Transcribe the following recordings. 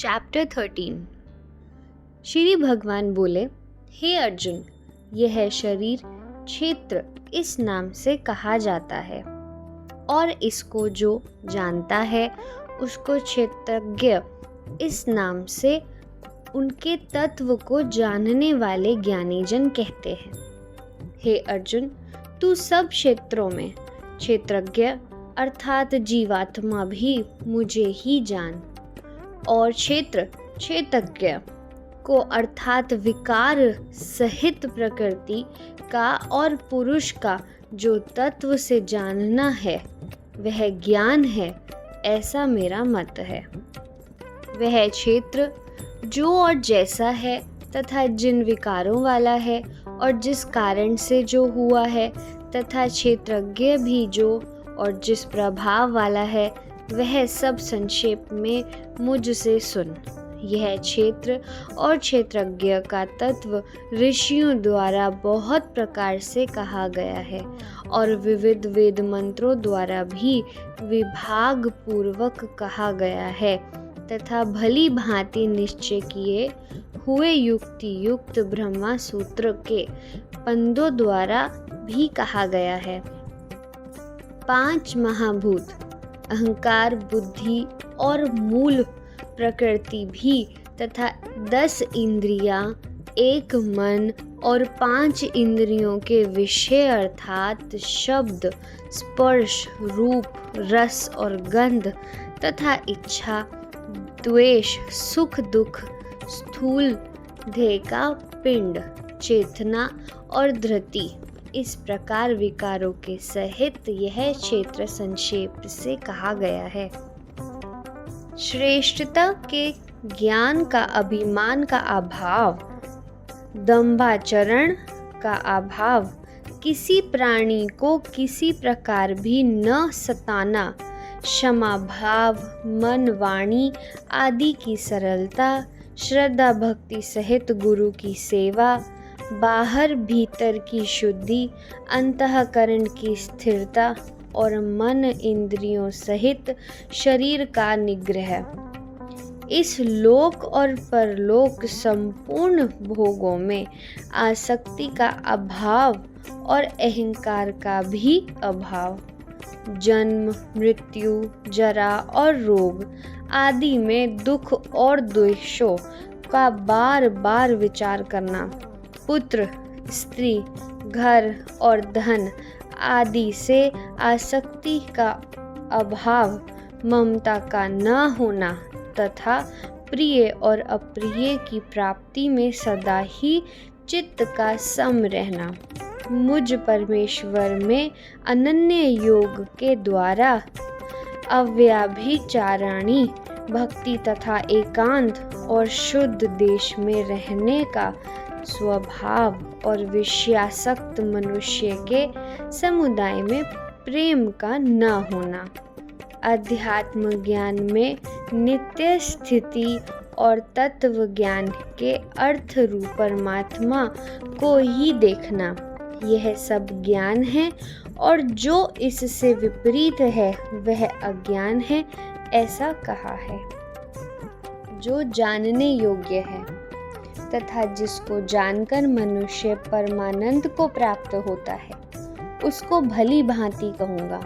Chapter 13। Shri भगवान बोले, हे अर्जुन, यह शरीर क्षेत्र इस नाम से कहा जाता है और इसको जो जानता है उसको क्षेत्रज्ञ इस नाम से उनके तत्व को जानने वाले ज्ञानीजन कहते हैं। हे अर्जुन, तू सब क्षेत्रों में क्षेत्रज्ञ अर्थात जीवात्मा भी मुझे ही जान, और क्षेत्रज्ञ को अर्थात विकार सहित प्रकृति का और पुरुष का जो तत्व से जानना है वह ज्ञान है, ऐसा मेरा मत है। वह क्षेत्र जो और जैसा है तथा जिन विकारों वाला है और जिस कारण से जो हुआ है, तथा क्षेत्रज्ञ भी जो और जिस प्रभाव वाला है, वह सब संक्षेप में मुझसे सुन। यह क्षेत्र और क्षेत्रज्ञ का तत्व ऋषियों द्वारा बहुत प्रकार से कहा गया है और विविध वेद मंत्रों द्वारा भी विभाग पूर्वक कहा गया है, तथा भली भांति निश्चय किए हुए युक्ति युक्त ब्रह्मा सूत्र के पंदों द्वारा भी कहा गया है। 5 महाभूत अहंकार, बुद्धि और मूल प्रकृति भी, तथा 10 इंद्रियां, 1 मन और 5 इंद्रियों के विषय अर्थात शब्द, स्पर्श, रूप, रस और गंध, तथा इच्छा, द्वेष, सुख दुख, स्थूल देह का पिंड, चेतना और धृति, इस प्रकार विकारों के सहित यह क्षेत्र संक्षेप से कहा गया है। श्रेष्ठता के ज्ञान का अभिमान का अभाव, दंभाचरण का अभाव, किसी प्राणी को किसी प्रकार भी न सताना, क्षमा भाव, मन वाणी आदि की सरलता, श्रद्धा भक्ति सहित गुरु की सेवा, बाहर भीतर की शुद्धि, अंतःकरण की स्थिरता और मन इंद्रियों सहित शरीर का निग्रह, इस लोक और परलोक संपूर्ण भोगों में आसक्ति का अभाव और अहंकार का भी अभाव, जन्म, मृत्यु, जरा और रोग आदि में दुख और द्वेषों का बार बार विचार करना, पुत्र, स्त्री, घर और धन आदि से आसक्ति का अभाव, ममता का न होना, तथा प्रिय और अप्रिय की प्राप्ति में सदा ही चित्त का सम रहना, मुझ परमेश्वर में अनन्य योग के द्वारा अव्याभिचारिणी भक्ति तथा एकांत और शुद्ध देश में रहने का स्वभाव और विषयासक्त मनुष्य के समुदाय में प्रेम का न होना, अध्यात्म ज्ञान में नित्य स्थिति और तत्व ज्ञान के अर्थ रूप परमात्मा को ही देखना, यह सब ज्ञान है, और जो इससे विपरीत है वह अज्ञान है, ऐसा कहा है। जो जानने योग्य है तथा जिसको जानकर मनुष्य परमानंद को प्राप्त होता है, उसको भली भांति कहूँगा।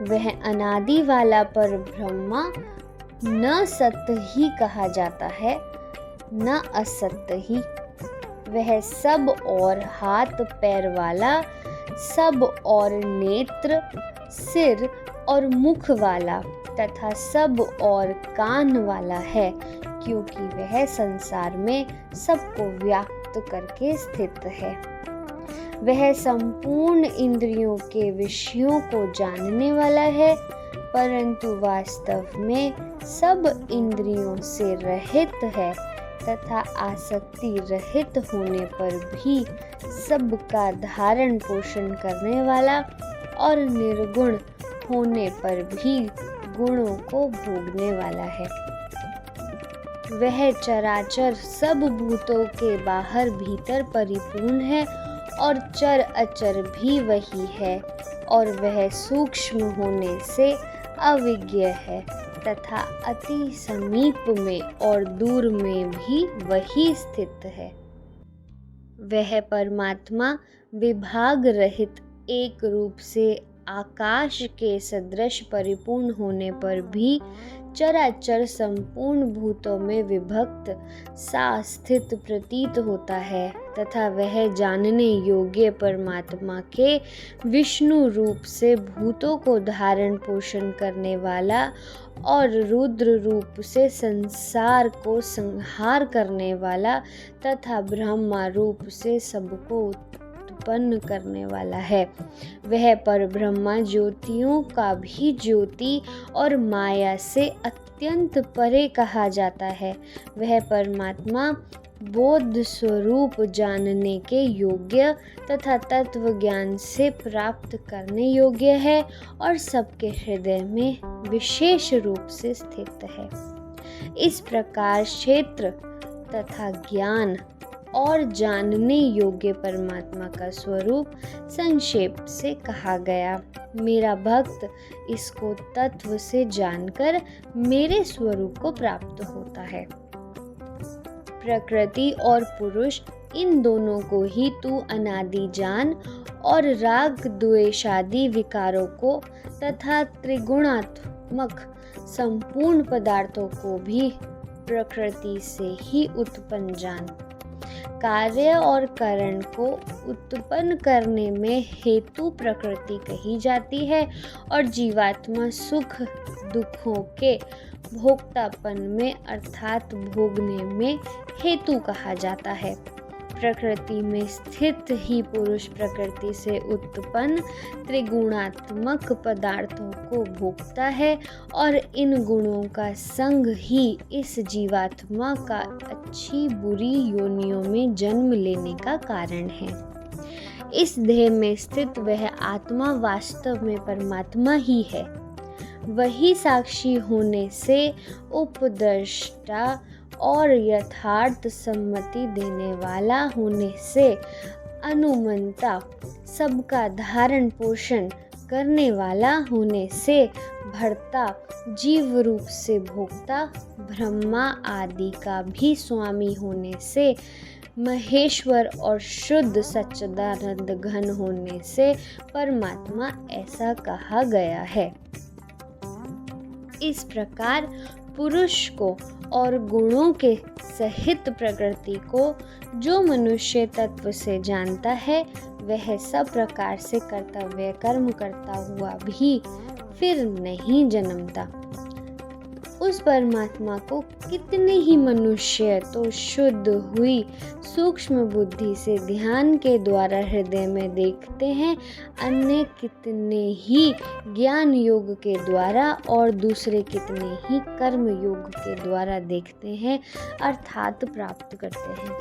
वह अनादि वाला पर ब्रह्मा न सत्य ही कहा जाता है, न असत्य ही। वह सब और हाथ पैर वाला, सब और नेत्र, सिर और मुख वाला, तथा सब और कान वाला है, क्योंकि वह संसार में सबको व्याप्त करके स्थित है। वह संपूर्ण इंद्रियों के विषयों को जानने वाला है, परंतु वास्तव में सब इंद्रियों से रहित है, तथा आसक्ति रहित होने पर भी सबका धारण पोषण करने वाला, और निर्गुण होने पर भी गुणों को भोगने वाला है। वह चराचर सब भूतों के बाहर भीतर परिपूर्ण है, और चर अचर भी वही है, और वह सूक्ष्म होने से अविज्ञ है, तथा अति समीप में और दूर में भी वही स्थित है। वह परमात्मा विभाग रहित एक रूप से आकाश के सदृश परिपूर्ण होने पर भी चराचर संपूर्ण भूतों में विभक्त सा स्थित प्रतीत होता है तथा वह जानने योग्य परमात्मा के विष्णु रूप से भूतों को धारण पोषण करने वाला और रुद्र रूप से संसार को संहार करने वाला तथा ब्रह्मा रूप से सबको उत्पन्न करने वाला है। वह परब्रह्मा ज्योतियों का भी ज्योति और माया से अत्यंत परे कहा जाता है। वह परमात्मा बोध स्वरूप जानने के योग्य तथा तत्व ज्ञान से प्राप्त करने योग्य है और सबके हृदय में विशेष रूप से स्थित है। इस प्रकार क्षेत्र तथा ज्ञान और जानने योग्य परमात्मा का स्वरूप संक्षेप से कहा गया। मेरा भक्त इसको तत्व से जानकर मेरे स्वरूप को प्राप्त होता है। प्रकृति और पुरुष इन दोनों को ही तू अनादि जान और राग द्वेषादि विकारों को तथा त्रिगुणात्मक संपूर्ण पदार्थों को भी प्रकृति से ही उत्पन्न जान। कार्य और कारण को उत्पन्न करने में हेतु प्रकृति कही जाती है और जीवात्मा सुख दुखों के भोक्तापन में अर्थात भोगने में हेतु कहा जाता है। प्रकृति में स्थित ही पुरुष प्रकृति से उत्पन्न त्रिगुणात्मक पदार्थों को भोगता है और इन गुणों का संग ही इस जीवात्मा का अच्छी बुरी योनियों में जन्म लेने का कारण है। इस देह में स्थित वह आत्मा वास्तव में परमात्मा ही है। वही साक्षी होने से उपद्रष्टा और यथार्थ सम्मति देने वाला होने से अनुमंता, सबका धारण पोषण करने वाला होने से भर्ता, जीव रूप से भोक्ता, ब्रह्मा आदि का भी स्वामी होने से महेश्वर और शुद्ध सच्चिदानंद घन होने से परमात्मा ऐसा कहा गया है। इस प्रकार पुरुष को और गुणों के सहित प्रकृति को जो मनुष्य तत्व से जानता है वह सब प्रकार से कर्तव्य कर्म करता हुआ भी फिर नहीं जन्मता। उस परमात्मा को कितने ही मनुष्य तो शुद्ध हुई सूक्ष्म बुद्धि से ध्यान के द्वारा हृदय में देखते हैं, अन्य कितने ही ज्ञान योग के द्वारा और दूसरे कितने ही कर्म योग के द्वारा देखते हैं अर्थात प्राप्त करते हैं।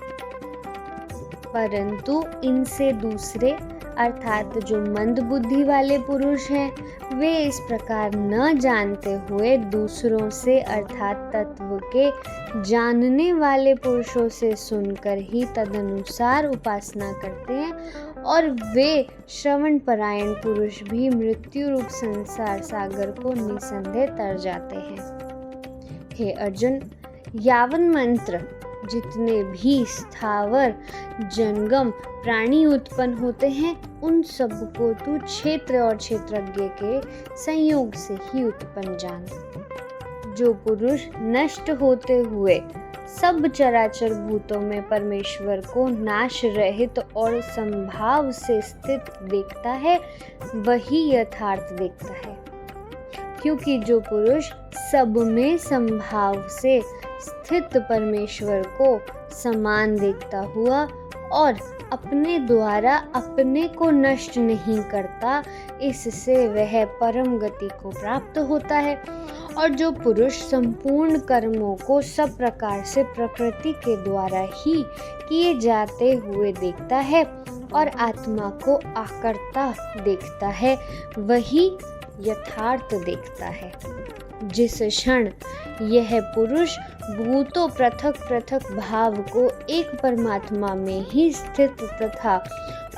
परंतु इनसे दूसरे अर्थात जो मंद बुद्धि वाले पुरुष हैं वे इस प्रकार न जानते हुए दूसरों से अर्थात तत्व के जानने वाले पुरुषों से सुनकर ही तदनुसार उपासना करते हैं और वे श्रवण परायण पुरुष भी मृत्यु रूप संसार सागर को निसंदेह तर जाते हैं। हे अर्जुन, यावन मंत्र जितने भी स्थावर जंगम प्राणी उत्पन्न होते हैं उन सबको तू क्षेत्र और क्षेत्रज्ञ के संयोग से ही उत्पन्न जान। जो पुरुष नष्ट होते हुए सब चराचर भूतों में परमेश्वर को नाश रहित और संभाव से स्थित देखता है वही यथार्थ देखता है, क्योंकि जो पुरुष सब में संभाव से स्थित परमेश्वर को समान देखता हुआ और अपने द्वारा अपने को नष्ट नहीं करता, इससे वह परम गति को प्राप्त होता है। और जो पुरुष संपूर्ण कर्मों को सब प्रकार से प्रकृति के द्वारा ही किए जाते हुए देखता है और आत्मा को आकर्ता देखता है वही यथार्थ देखता है। जिस क्षण यह पुरुष भूतों पृथक पृथक भाव को एक परमात्मा में ही स्थित तथा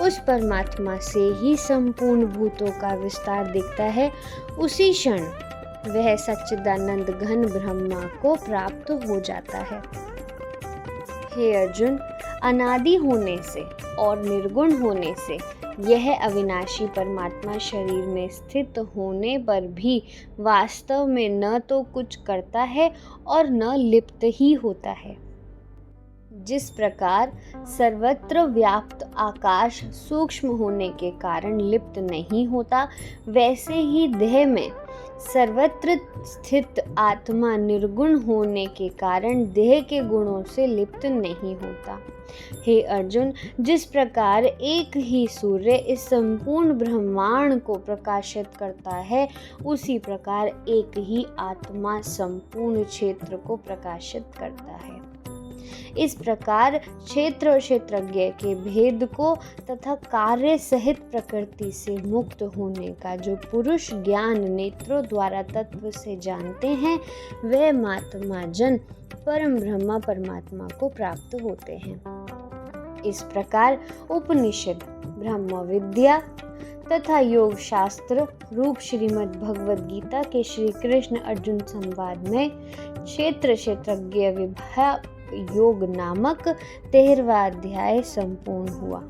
उस परमात्मा से ही संपूर्ण भूतों का विस्तार देखता है, उसी क्षण वह सच्चिदानंद घन ब्रह्मा को प्राप्त हो जाता है। हे अर्जुन, अनादि होने से और निर्गुण होने से यह अविनाशी परमात्मा शरीर में स्थित होने पर भी वास्तव में न तो कुछ करता है और न लिप्त ही होता है। जिस प्रकार सर्वत्र व्याप्त आकाश सूक्ष्म होने के कारण लिप्त नहीं होता, वैसे ही देह में सर्वत्र स्थित आत्मा निर्गुण होने के कारण देह के गुणों से लिप्त नहीं होता। हे अर्जुन, जिस प्रकार एक ही सूर्य इस संपूर्ण ब्रह्मांड को प्रकाशित करता है, उसी प्रकार एक ही आत्मा संपूर्ण क्षेत्र को प्रकाशित करता है। इस प्रकार क्षेत्र और क्षेत्रज्ञ के भेद को तथा कार्य सहित प्रकृति से मुक्त होने का जो पुरुष ज्ञान नेत्रों द्वारा तत्व से जानते हैं, वे महात्मा जन परम ब्रह्म परमात्मा को प्राप्त होते हैं। इस प्रकार उपनिषद, ब्रह्म विद्या तथा योग शास्त्र रूप श्रीमद् भगवद गीता के श्री कृष्ण अर्जुन संवाद में क्षेत्र क्षेत्रज्ञ विभा योग नामक 13वां अध्याय संपूर्ण हुआ।